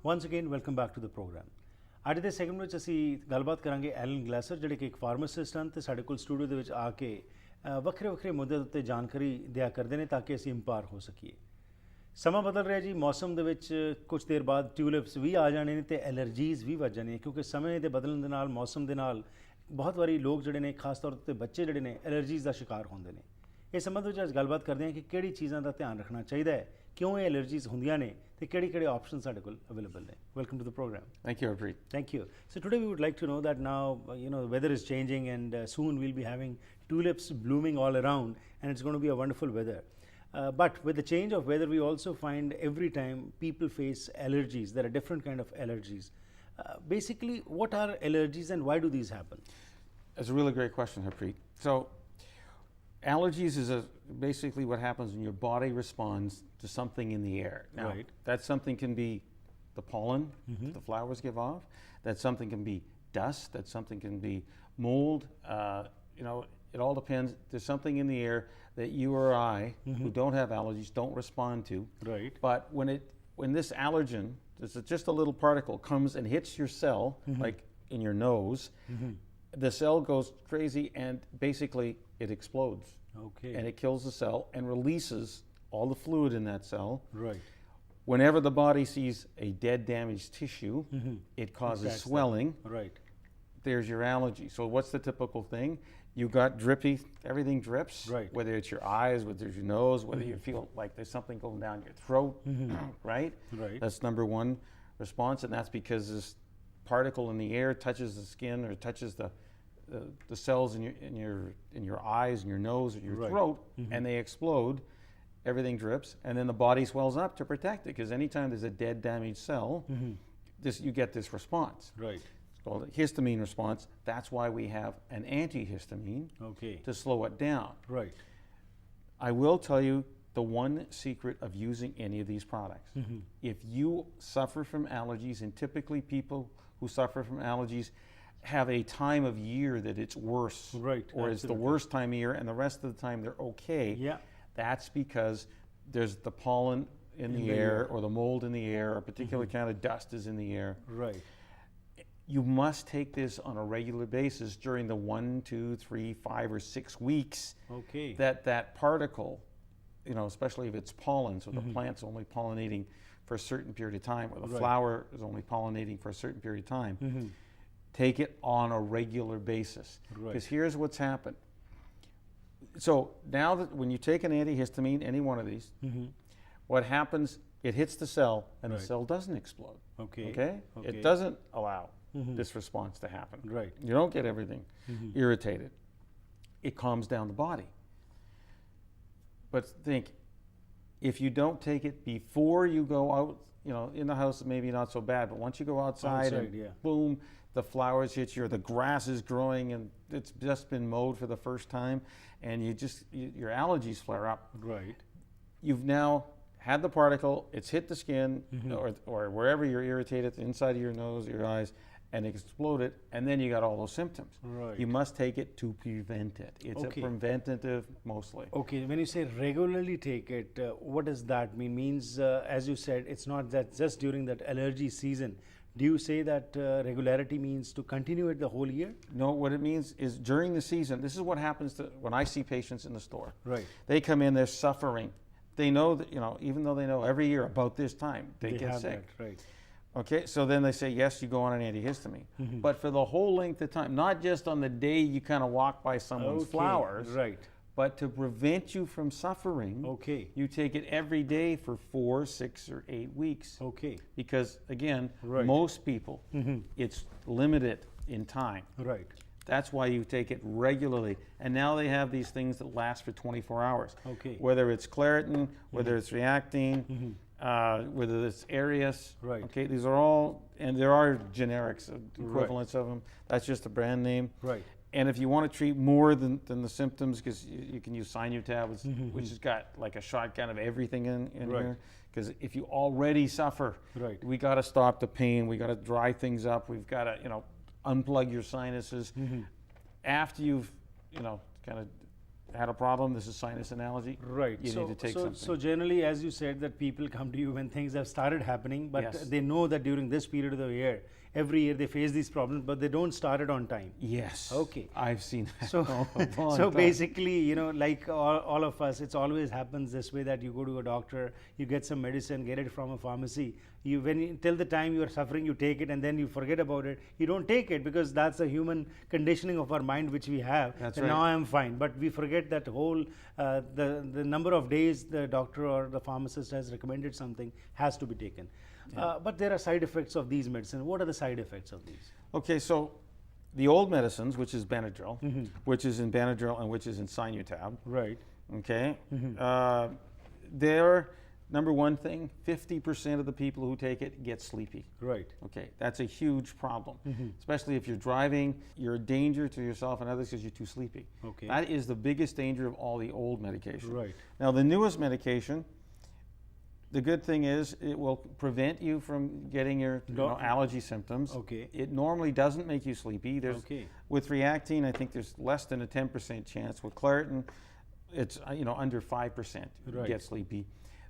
Once again, welcome back to the program. ਅੱਜ ਦੇ segment ਵਿੱਚ ਅਸੀਂ ਗੱਲਬਾਤ ਕਰਾਂਗੇ ਐਲਨ ਗਲੈਸਰ ਜਿਹੜੇ ਕਿ ਇੱਕ ਫਾਰਮਾਸਿਸਟ ਹਨ ਤੇ ਸਾਡੇ ਕੋਲ ਸਟੂਡੀਓ ਦੇ ਵਿੱਚ ਆ ਕੇ ਵੱਖਰੇ ਵੱਖਰੇ ਮੁੱਦੇ ਉੱਤੇ ਜਾਣਕਾਰੀ ਦਿਆ ਕਰਦੇ ਨੇ ਤਾਂ ਕਿ ਅਸੀਂ ਇੰਪਾਰ ਹੋ ਸਕੀਏ। ਸਮਾਂ ਬਦਲ ਰਿਹਾ ਜੀ, ਮੌਸਮ ਦੇ ਵਿੱਚ ਕੁਝ ਦੇਰ ਬਾਅਦ ਟਿਊਲਿਪਸ ਵੀ ਆ ਜਾਣੇ ਨੇ ਤੇ ਐਲਰਜੀਜ਼ ਵੀ ਵੱਧ ਜਾਣੀਆਂ ਕਿਉਂਕਿ ਸਮੇਂ ਦੇ ਬਦਲਣ ਦੇ ਨਾਲ ਮੌਸਮ ਦੇ ਨਾਲ ਬਹੁਤ ਵਾਰੀ ਲੋਕ ਜਿਹੜੇ ਨੇ ਖਾਸ ਤੌਰ ਤੇ ਬੱਚੇ ਜਿਹੜੇ ਨੇ ਐਲਰਜੀਜ਼ ਦਾ ਸ਼ਿਕਾਰ ਹੁੰਦੇ ਨੇ। ਇਸ ਸੰਬੰਧ ਵਿੱਚ ਅੱਜ ਗੱਲਬਾਤ ਕਰਦੇ ਹਾਂ ਕਿ ਕਿਹੜੀ ਚੀਜ਼ਾਂ ਦਾ ਧਿਆਨ ਰੱਖਣਾ ਚਾਹੀਦਾ ਹੈ, ਕਿਉਂ ਇਹ ਐਲਰਜੀਜ਼ ਹੁੰਦੀਆਂ ਨੇ ਤੇ ਕਿਹੜੇ-ਕਿਹੜੇ ਆਪਸ਼ਨ ਸਾਡੇ ਕੋਲ ਅਵੇਲੇਬਲ ਨੇ। Welcome to the programme. Thank you, Harpreet. Thank you. So today we would like to know that now, the weather is changing and soon we'll be having tulips blooming all around and it's going to be a wonderful weather. But with the change of weather, we also find every time people face allergies. There are different kind of allergies. Basically, what are allergies and why do these happen? That's a really great question, Harpreet. So allergies is basically what happens when your body responds to something in the air. Now, right. That something can be the pollen the flowers give off. That something can be dust. That something can be mold. It all depends. There's something in the air that you or I, who don't have allergies, don't respond to. Right. But when this allergen, this is just a little particle, comes and hits your cell, like in your nose, the cell goes crazy and basically it explodes. Okay. And it kills the cell and releases all the fluid in that cell. Right. Whenever the body sees a dead, damaged tissue, it causes swelling. Right. There's your allergy. So what's the typical thing? You got drippy, everything drips. Right. Whether it's your eyes, whether it's your nose, whether you feel like there's something going down your throat, right? Right. That's number one response, and that's because this particle in the air touches the skin or touches the cells in your eyes and your nose or your throat, and they explode. Everything drips, and then the body swells up to protect it. Because anytime there's a dead, damaged cell, you get this response. Right. It's called a histamine response. That's why we have an antihistamine to slow it down. Right. I will tell you the one secret of using any of these products. If you suffer from allergies, and typically people who suffer from allergies have a time of year that it's worse, Right, or it's the worst time of year, and the rest of the time they're okay. Yeah. That's because there's the pollen in the air, or the mold in the air, or a particular kind of dust is in the air. Right. You must take this on a regular basis during the 1, 2, 3, 5, or 6 weeks. Okay. That particle, especially if it's pollen, so the plant's only pollinating for a certain period of time, or the flower is only pollinating for a certain period of time. Take it on a regular basis. Because here's what's happened. So now that when you take an antihistamine, any one of these, what happens, it hits the cell and the cell doesn't explode. Okay. It doesn't allow this response to happen. Right. You don't get everything irritated. It calms down the body. But think, if you don't take it before you go out, in the house maybe not so bad, but once you go outside and boom, the flowers hit you, or the grass is growing and it's just been mowed for the first time, and your allergies flare up. Right. You've now had the particle, it's hit the skin, or wherever you're irritated, the inside of your nose, your eyes, and it exploded, and then you got all those symptoms. Right. You must take it to prevent it. It's a preventative mostly. Okay, when you say regularly take it, what does that mean? Means, as you said, it's not that just during that allergy season. Do you say that regularity means to continue it the whole year? No, what it means is during the season, this is what happens when I see patients in the store. Right. They come in, they're suffering. They know that, even though they know every year about this time, they get have sick. That, right. Okay, so then they say, yes, you go on an antihistamine. But for the whole length of time, not just on the day you kind of walk by someone's flowers, right, but to prevent you from suffering, you take it every day for 4, 6, or 8 weeks. Okay. Because again, most people, it's limited in time. Right. That's why you take it regularly. And now they have these things that last for 24 hours. Okay. Whether it's Claritin, whether it's Reactine, whether it's Arius. Right. Okay, these are all, and there are generics, equivalents of them. That's just a brand name. Right. And if you want to treat more than the symptoms, because you can use Sinu tablets, which has got like a shotgun of everything in here. Because if you already suffer, we got to stop the pain. We got to dry things up. We've got to, unplug your sinuses. After you've, kind of had a problem, this is sinus and allergy, Right. you need to take something. So generally, as you said, that people come to you when things have started happening, but Yes. they know that during this period of the year, every year they face these problems, but they don't start it on time. Yes. Okay. I've seen that. So, a long so time. basically, you know, like all of us, it's always happens this way, that you go to a doctor, you get some medicine, get it from a pharmacy. Till the time you are suffering, you take it, and then you forget about it. You don't take it because that's the human conditioning of our mind which we have. That's that right. Now I am fine, but we forget that whole the number of days the doctor or the pharmacist has recommended something has to be taken. But there are side effects of these medicines. What are the side effects of these? Okay, so the old medicines, which is Benadryl, which is in Benadryl and which is in Sinutab, Right. okay, they're, number one thing, 50% of the people who take it get sleepy. Right. Okay, that's a huge problem, especially if you're driving, you're a danger to yourself and others because you're too sleepy. Okay. That is the biggest danger of all the old medication. Right. Now, the newest medication, the good thing is it will prevent you from getting your allergy symptoms. Okay. It normally doesn't make you sleepy. Okay. With Reactine, I think there's less than a 10% chance. With Claritin, it's under 5% Right. get sleepy.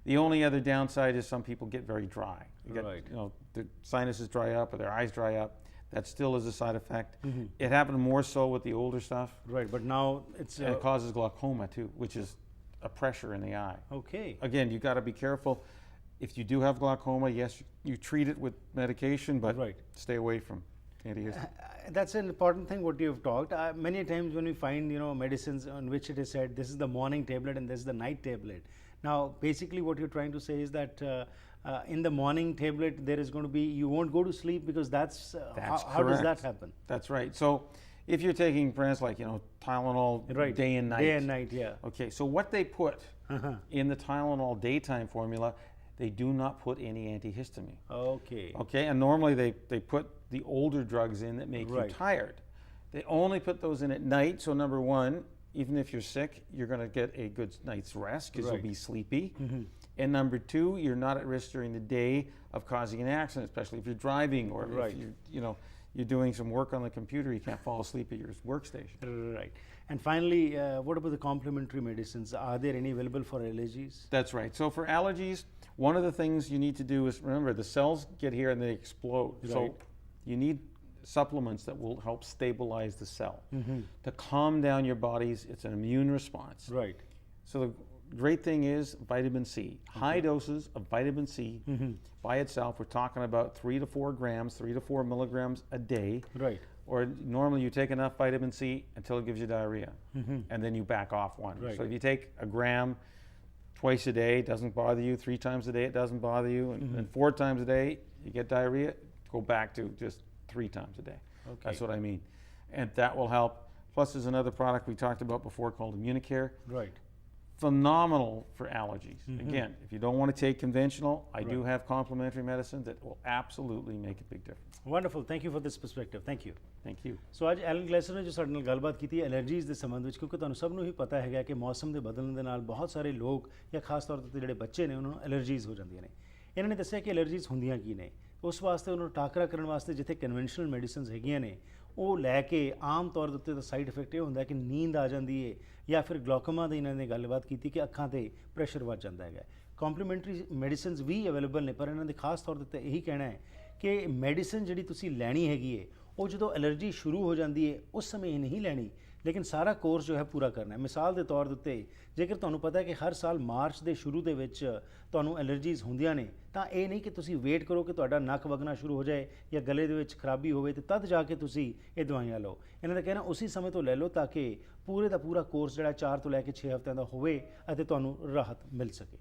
The only other downside is some people get very dry. Right. Their sinuses dry up or their eyes dry up. That still is a side effect. It happened more so with the older stuff. Right. But now it's And it causes glaucoma too, which is a pressure in the eye. okay. Again, you got to be careful. If you do have glaucoma, yes, you treat it with medication, but Right. stay away from antihistamine. That's an important thing what you've talked. Many times when we find medicines on which it is said this is the morning tablet and this is the night tablet. Now basically what you're trying to say is that in the morning tablet there is going to be, you won't go to sleep because that's how does that happen? That's right. So if you're taking, for instance, like Tylenol Right. day and night. Day and night, yeah. Okay, so what they put in the Tylenol daytime formula, they do not put any antihistamine. Okay. Okay, and normally they put the older drugs in that make Right. you tired. They only put those in at night, so number one, even if you're sick, you're going to get a good night's rest because Right. you'll be sleepy. And number two, you're not at risk during the day of causing an accident, especially if you're driving or Right. if you're doing some work on the computer, you can't fall asleep at your workstation. Right. And finally, what about the complementary medicines? Are there any available for allergies? That's right. So for allergies, one of the things you need to do is, remember, the cells get here and they explode. So Right. you need supplements that will help stabilize the cell. To calm down your body's, it's an immune response. Right. So the great thing is vitamin C. High doses of vitamin C by itself, we're talking about 3 to 4 grams, 3 to 4 milligrams a day. Right. Or normally you take enough vitamin C until it gives you diarrhea, and then you back off one. Right. So if you take a gram twice a day, it doesn't bother you. 3 times a day, it doesn't bother you. And 4 times a day, you get diarrhea, go back to just 3 times a day. Okay. That's what I mean. And that will help. Plus there's another product we talked about before called Immunicare. Right. Phenomenal for allergies. Again, if you don't want to take conventional, I do have complementary medicine that will absolutely make a big difference. Wonderful. Thank you for this perspective. Thank you. Thank you. ਸੋ ਅੱਜ Allen ਗਲੈਸਰ ਨੇ ਜੋ ਸਾਡੇ ਨਾਲ ਗੱਲਬਾਤ ਕੀਤੀ ਹੈ allergies ਦੇ ਸੰਬੰਧ ਵਿੱਚ, ਕਿਉਂਕਿ ਤੁਹਾਨੂੰ ਸਭ ਨੂੰ ਹੀ ਪਤਾ ਹੈਗਾ ਕਿ ਮੌਸਮ ਦੇ ਬਦਲਣ ਦੇ ਨਾਲ ਬਹੁਤ ਸਾਰੇ ਲੋਕ ਜਾਂ ਖਾਸ ਤੌਰ ਤੇ ਜਿਹੜੇ ਬੱਚੇ ਨੇ ਉਹਨਾਂ ਨੂੰ ਐਲਰਜੀਜ਼ ਹੋ ਜਾਂਦੀਆਂ ਨੇ। ਇਹਨਾਂ ਨੇ ਦੱਸਿਆ ਕਿ ਐਲਰਜੀਜ਼ ਹੁੰਦੀਆਂ ਕੀ ਨੇ, ਉਸ ਵਾਸਤੇ ਉਹਨਾਂ ਨੂੰ ਟਾਕਰਾ ਕਰਨ ਵਾਸਤੇ ਜਿੱਥੇ ਕਨਵੈਨਸ਼ਨਲ ਮੈਡੀਸਿਨਸ ਹੈਗੀਆਂ ਨੇ ਉਹ ਲੈ ਕੇ ਆਮ ਤੌਰ ਦੇ ਉੱਤੇ ਤਾਂ ਸਾਈਡ ਇਫੈਕਟ ਇਹ ਹੁੰਦਾ ਕਿ ਨੀਂਦ ਆ ਜਾਂਦੀ ਹੈ ਜਾਂ ਫਿਰ ਗਲੋਕੋਮਾ ਦੀ ਇਹਨਾਂ ਨੇ ਗੱਲਬਾਤ ਕੀਤੀ ਕਿ ਅੱਖਾਂ ਤੇ ਪ੍ਰੈਸ਼ਰ ਵੱਧ ਜਾਂਦਾ ਹੈਗਾ। ਕੰਪਲੀਮੈਂਟਰੀ ਮੈਡੀਸਿਨਸ ਵੀ ਅਵੇਲੇਬਲ ਨੇ, ਪਰ ਇਹਨਾਂ ਦੇ ਖਾਸ ਤੌਰ ਦੇ ਉੱਤੇ ਇਹੀ ਕਹਿਣਾ ਹੈ ਕਿ ਮੈਡੀਸਿਨ ਜਿਹੜੀ ਤੁਸੀਂ ਲੈਣੀ ਹੈਗੀ ਹੈ ਉਹ ਜਦੋਂ ਐਲਰਜੀ ਸ਼ੁਰੂ ਹੋ ਜਾਂਦੀ ਹੈ ਉਸ ਸਮੇਂ ਹੀ ਨਹੀਂ ਲੈਣੀ, ਲੇਕਿਨ ਸਾਰਾ ਕੋਰਸ ਜੋ ਹੈ ਪੂਰਾ ਕਰਨਾ ਹੈ। ਮਿਸਾਲ ਦੇ ਤੌਰ ਦੇ ਉੱਤੇ ਜੇਕਰ ਤੁਹਾਨੂੰ ਪਤਾ ਹੈ ਕਿ ਹਰ ਸਾਲ ਮਾਰਚ ਦੇ ਸ਼ੁਰੂ ਦੇ ਵਿੱਚ ਤੁਹਾਨੂੰ ਐਲਰਜੀਜ਼ ਹੁੰਦੀਆਂ ਨੇ ਤਾਂ ਇਹ ਨਹੀਂ ਕਿ ਤੁਸੀਂ ਵੇਟ ਕਰੋ ਕਿ ਤੁਹਾਡਾ ਨੱਕ ਵਗਣਾ ਸ਼ੁਰੂ ਹੋ ਜਾਏ ਜਾਂ ਗਲੇ ਦੇ ਵਿੱਚ ਖਰਾਬੀ ਹੋਵੇ ਤੇ ਤਦ ਜਾ ਕੇ ਤੁਸੀਂ ਇਹ ਦਵਾਈਆਂ ਲਓ। ਇਹਨਾਂ ਦਾ ਕਹਿਣਾ ਉਸੇ ਸਮੇਂ ਤੋਂ ਲੈ ਲਓ ਤਾਂ ਕਿ ਪੂਰੇ ਦਾ ਪੂਰਾ ਕੋਰਸ ਜਿਹੜਾ 4 ਤੋਂ ਲੈ ਕੇ 6 ਹਫ਼ਤਿਆਂ ਦਾ ਹੋਵੇ ਅਤੇ ਤੁਹਾਨੂੰ ਰਾਹਤ ਮਿਲ ਸਕੇ।